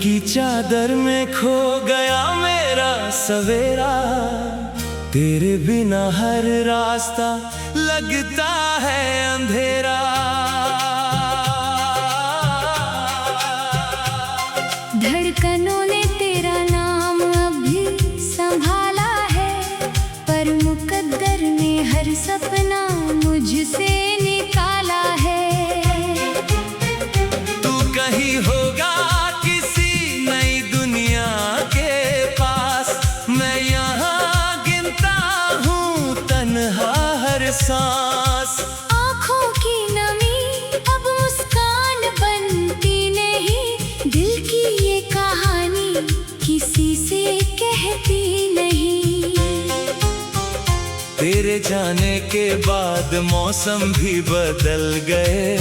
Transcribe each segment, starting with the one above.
की चादर में खो गया मेरा सवेरा। तेरे बिना हर रास्ता लगता है अंधेरा। धड़कनों ने तेरा नाम अभी संभाला है, पर मुकद्दर ने हर सपना मुझसे निकाला है। तू कहीं होगा किसी नई दुनिया के पास, मैं यहाँ गिनता हूँ तन्हा हर सांस। आँखों की नमी अब मुस्कान बनती नहीं, दिल की ये कहानी किसी से कहती नहीं। तेरे जाने के बाद मौसम भी बदल गए,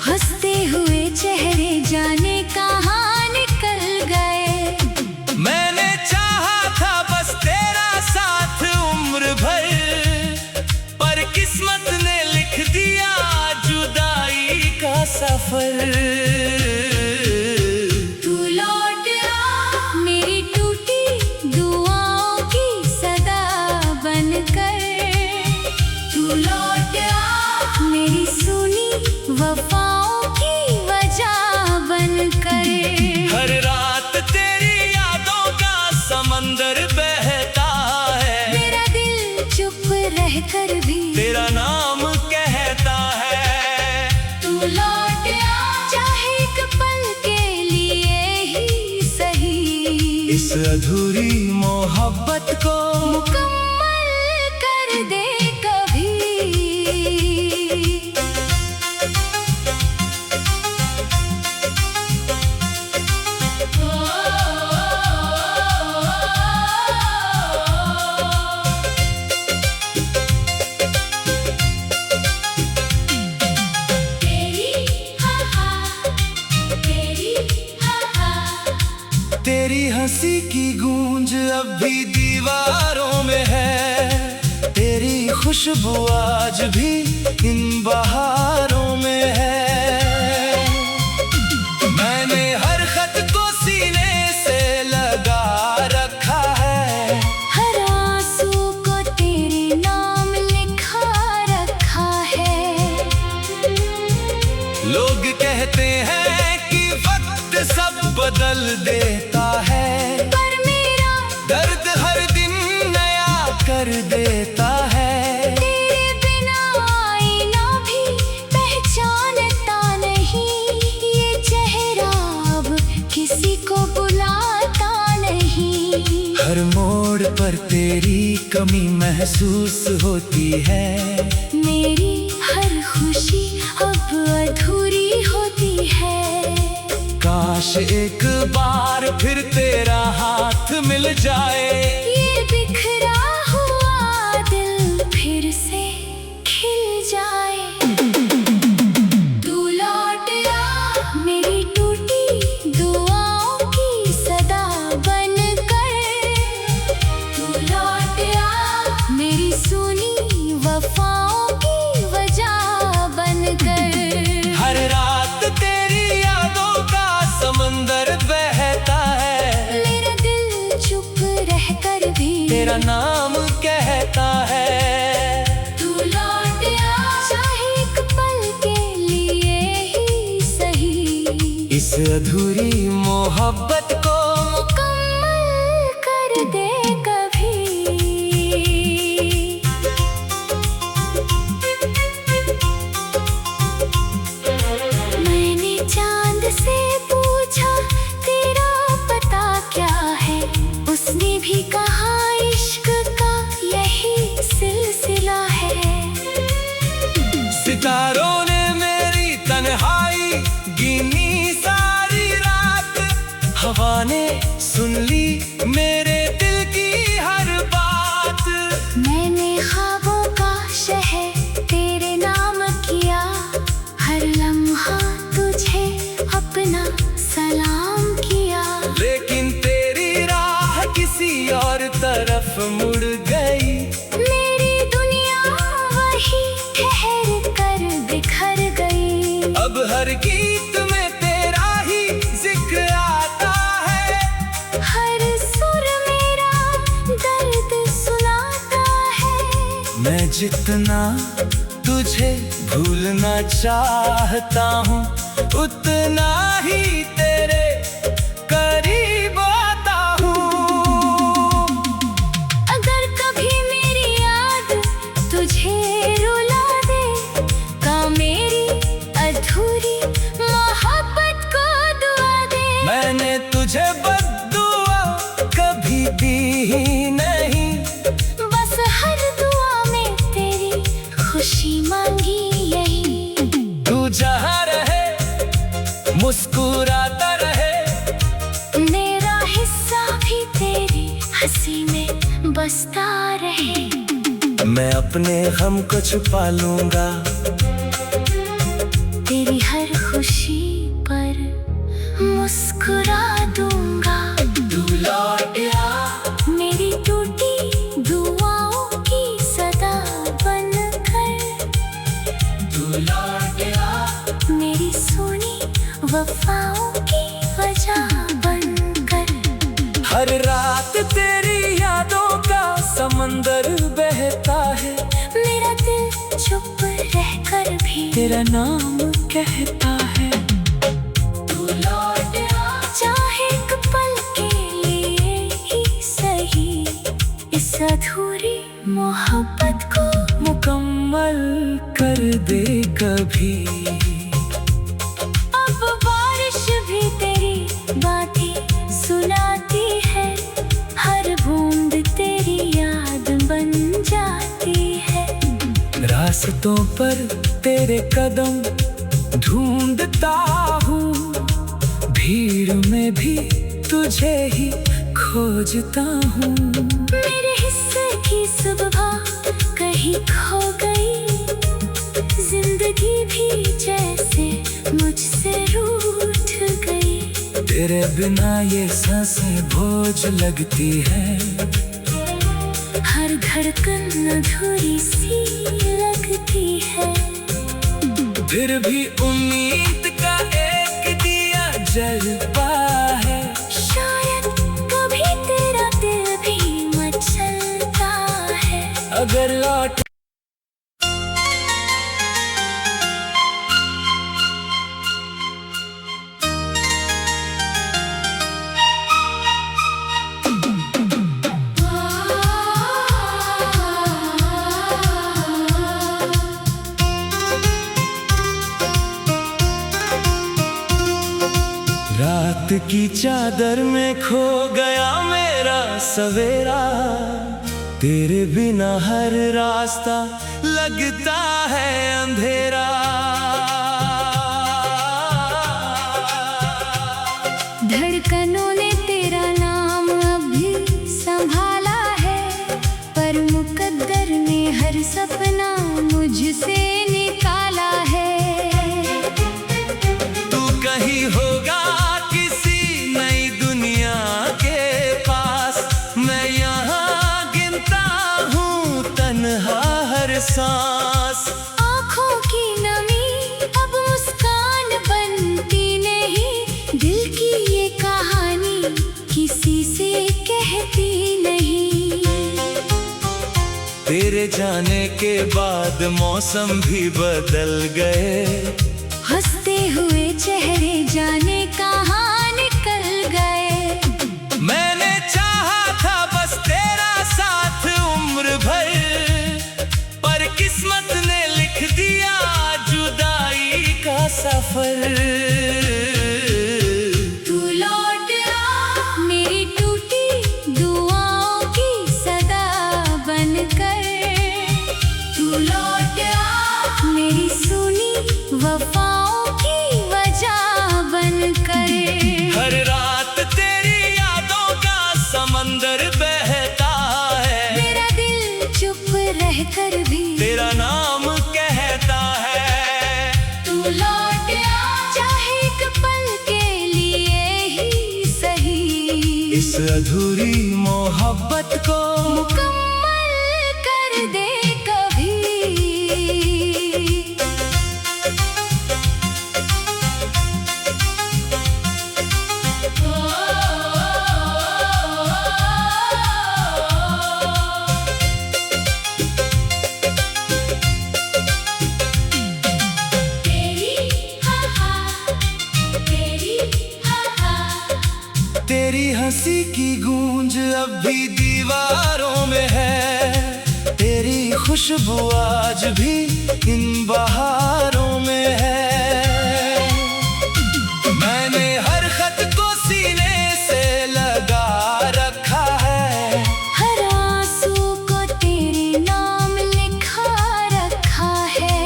हंसते हुए चेहरे जाने कहाँ निकल गए। मैंने चाहा था बस तेरा साथ उम्र भर, पर किस्मत ने लिख दिया जुदाई का सफर। तू लौट आ मेरी टूटी दुआओं की सदा बनकर, तू लौट आ मेरी सुनी वफाओं की वजह बनकर। हर रात तेरी यादों का समंदर बहता है, मेरा दिल चुप रहकर भी तेरा नाम कहता है। तू लौट आ चाहे एक पल के लिए ही सही, इस अधूरी मोहब्बत को मुकम्मल कर दे कभी। तेरी हंसी की गूंज अब भी दीवारों में है, तेरी खुशबू आज भी इन बहारों में है। मैंने हर खत को सीने से लगा रखा है, हर आंसू को तेरे नाम लिखा रखा है। लोग कहते हैं कि वक्त सब बदल देता है, पर मेरा दर्द हर दिन नया कर देता है। तेरे बिना आईना भी पहचानता नहीं, ये चेहरा अब किसी को बुलाता नहीं। हर मोड़ पर तेरी कमी महसूस होती है, मेरी हर खुशी अब अधूरी होती है। काश एक बार फिर तेरा हाथ मिल जाए, ये बिखरा हुआ दिल फिर से खिल जाए। तू लौट आ मेरी टूटी दुआओं की सदा बनकर, तू लौट आ मेरी सुनी वफाओं की वजह बनकर। हर रात तेरी यादों का समंदर बहता है, मेरा दिल चुप रहकर भी तेरा नाम कहता है। तू लौट आ चाहे एक पल के लिए ही सही, इस अधूरी मोहब्बत को मुकम्मल कर दे कभी। मैंने चांद से पूछा तेरा पता क्या है, उसने भी कहा इश्क का यही सिलसिला है। सितारों ने मेरी तन्हाई गिनी सारी रात, हवा ने सुन ली मेरे दिल की हर बात। मैंने ख्वाबों का शहर तेरे नाम किया, हर लम्हा तुझे अपना सलाम किया। लेकिन तेरी राह किसी और तरफ मुड़ गई, मेरी दुनिया वही ठहर कर बिखर गई। अब हर गीत में तेरा ही जिक्र आता जितना तुझे भूलना चाहता हूँ, उतना ही तेरे करीब आता हूँ। अगर कभी मेरी याद तुझे रुला दे, का मेरी अधूरी मोहब्बत को दुआ दे। मैंने तुझे बद्दुआ कभी दी ही नहीं, बस हर दुआ में तेरी खुशी मांगी यही। तू जहाँ रहे मुस्कुराता रहे, मेरा हिस्सा भी तेरी हंसी में बसता रहे। मैं अपने गम को छुपा लूंगा, तेरी हर खुशी पर मुस्कुरा दूंगा। तू लौट आ मेरी टूटी दुआओं की सदा बनकर, तू लौट आ मेरी सुनी वफाओं की वजह बनकर। हर रात तेरी यादों का समंदर बहता है, मेरा दिल चुप रहकर भी तेरा नाम कहता है। तू लौट आ चाहे एक पल के लिए ही सही, इस अधूरी मोहब्बत को मुकम्मल कर दे कभी। अब बारिश भी तेरी बातें सुनाती है, हर बूंद तेरी याद बन जाती है। रास्तों पर तेरे कदम ढूंढता हूँ, भीड़ में भी तुझे ही खोजता हूँ। मेरे हिस्से की सुबह कहीं खो गई, जिंदगी भी जैसे मुझसे रूठ गई। तेरे बिना ये सांसें बोझ लगती है, हर धड़कन अधूरी सी लगती है। फिर भी उम्मीद का एक दिया जलता है। शायद कभी तेरा दिल भी मचलता है। अगर लौट रात की चादर में खो गया मेरा सवेरा, तेरे बिना हर रास्ता लगता है अंधेरा। धड़कनों ने तेरा नाम अभी संभाला है, पर मुकद्दर ने हर सपना मुझसे निकाला है। तू कहीं होगा किसी नई दुनिया के पास, मैं यहाँ गिनता हूँ तन्हा हर सांस। आँखों की नमी अब मुस्कान बनती नहीं, दिल की ये कहानी किसी से कहती नहीं। तेरे जाने के बाद मौसम भी बदल गए, हंसते हुए चेहरे जाने कहाँ निकल गए। मैंने चाहा था बस तेरा साथ उम्र भर, पर किस्मत ने लिख दिया जुदाई का सफर। तू लौट आ मेरी टूटी दुआओं की सदा बनकर, तू लौट आ मेरी सुनी वफाओं की वजह बनकर। हर रात तेरी यादों का समंदर बहता है, मेरा दिल चुप रहकर भी तेरा नाम कहता है। तू लौट आ चाहे एक पल के लिए ही सही, इस अधूरी मोहब्बत को मुकम्मल कर दे कभी। अब भी दीवारों में है, तेरी खुशबू आज भी इन बहारों में है। मैंने हर खत को सीने से लगा रखा है, हर आंसू को तेरे नाम लिखा रखा है।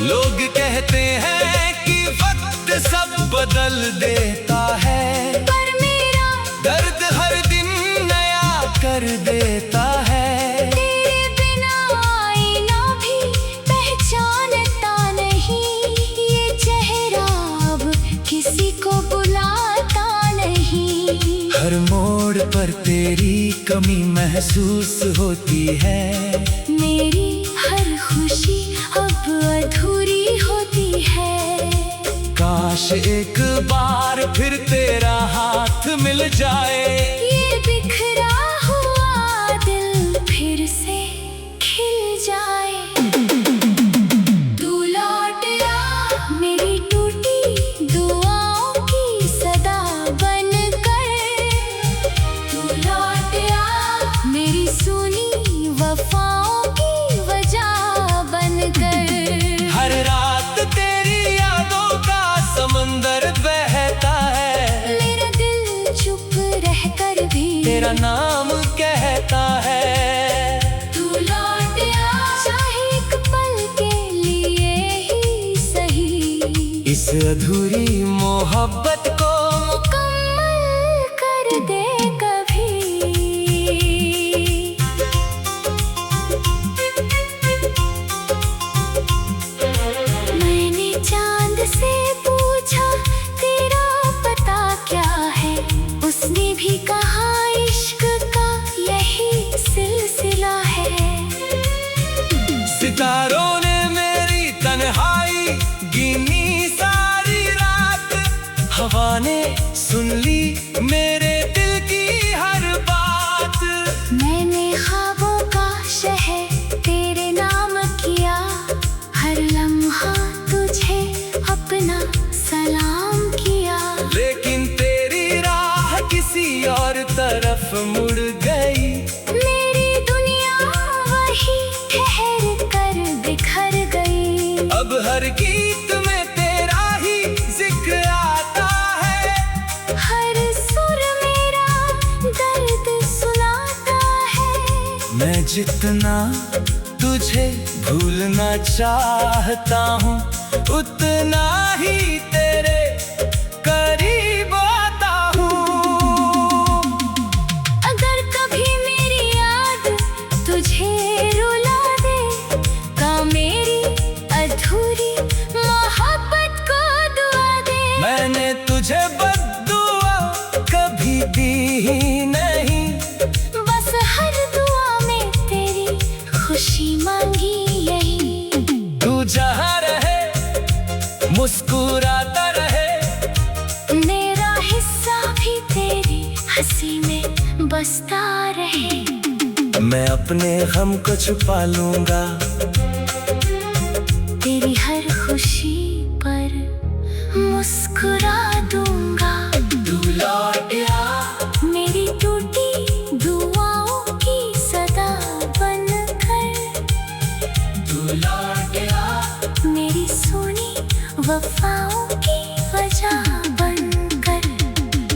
लोग कहते हैं कि वक्त सब बदल देता है, पर मेरा दर्द हर दिन नया कर देता है। तेरे बिना आईना भी पहचानता नहीं, ये चेहरा अब किसी को बुलाता नहीं। हर मोड़ पर तेरी कमी महसूस होती है, मेरी हर खुशी अब अधूरी होती है। काश एक बार फिर तेरा हाथ मिल जाए, ये बिखरा हुआ दिल फिर से खिल जाए। तू लौट आ मेरी टूटी दुआओं की सदा बनकर, तू लौट आ मेरी सुनी वफाओं की वजह बनकर। हर रात तेरी यादों का समंदर बहता है, मेरा दिल चुप रहकर भी तेरा नाम कहता है। तू लौट आ चाहे एक पल के लिए ही सही, इस अधूरी मोहब्बत को मुकम्मल कर दे कभी। मैंने चांद से पूछा तेरा पता क्या है, उसने भी कहा इश्क का यही सिलसिला है। सितारों ने मेरी तन्हाई गिनी सारी रात, हवा ने सुन ली मेरे दिल की हर बात। मैंने ख्वाबों का शहर तेरे नाम किया, हर लम्हा तुझे अपना सलाम किया। लेकिन तेरी राह किसी और तरफ मुड़ गई, मेरी दुनिया वही ठहर कर बिखर गई। अब हर गीत में तेरा ही जिक्र आता है, हर सुर मेरा दर्द सुनाता है। मैं जितना तुझे भूलना चाहता हूँ, उतना ही तेरे करीब आता हूँ। अगर कभी मेरी याद तुझे रुला दे, का मेरी अधूरी मोहब्बत को दुआ दे। मैंने तुझे बद्दुआ कभी दी ही नहीं, बस हर दुआ में तेरी खुशी मांगी यही। तू जहाँ रहे मुस्कुराता रहे, मेरा हिस्सा भी तेरी हंसी में बसता रहे। मैं अपने गम को छुपा लूंगा, तेरी हर खुशी पर मुस्कुरा दूंगा। तू लौट आ मेरी टूटी दुआओं की सदा बनकर, तू लौट आ मेरी सुनी वफाओं की वजह बनकर।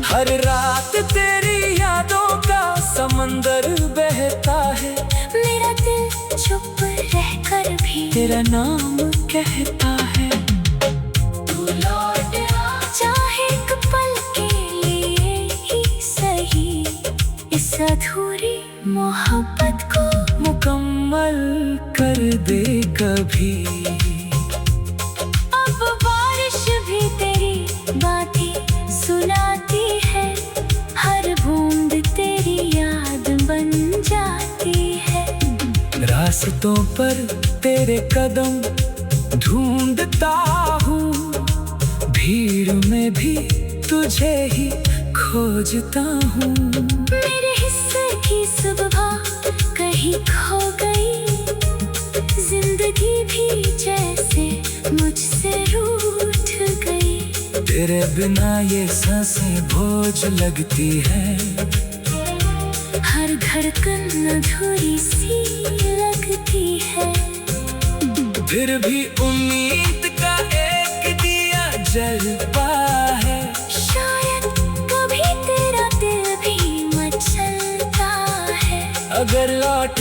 हर रात तेरी यादों का समंदर बहता है, मेरा दिल चुप रहकर भी तेरा नाम कहता है। तू लौट आ चाहे एक पल के लिए ही सही, इस अधूरी मोहब्बत को मुकम्मल कर दे कभी। अब बारिश भी तेरी बातें सुनाती है, हर बूंद तेरी याद बन जाती है। रास्तों पर तेरे कदम ढूंढता हूँ, भीड़ में भी तुझे ही खोजता हूँ। मेरे हिस्से की सुबह कहीं खो गई, जिंदगी भी जैसे मुझसे रूठ गई। तेरे बिना ये सांसें बोझ लगती है, हर धड़कन अधूरी सी लगती है। फिर भी उम्मीद का एक दिया जलता है, शायद कभी तेरा दिल भी मचलता है। अगर लौट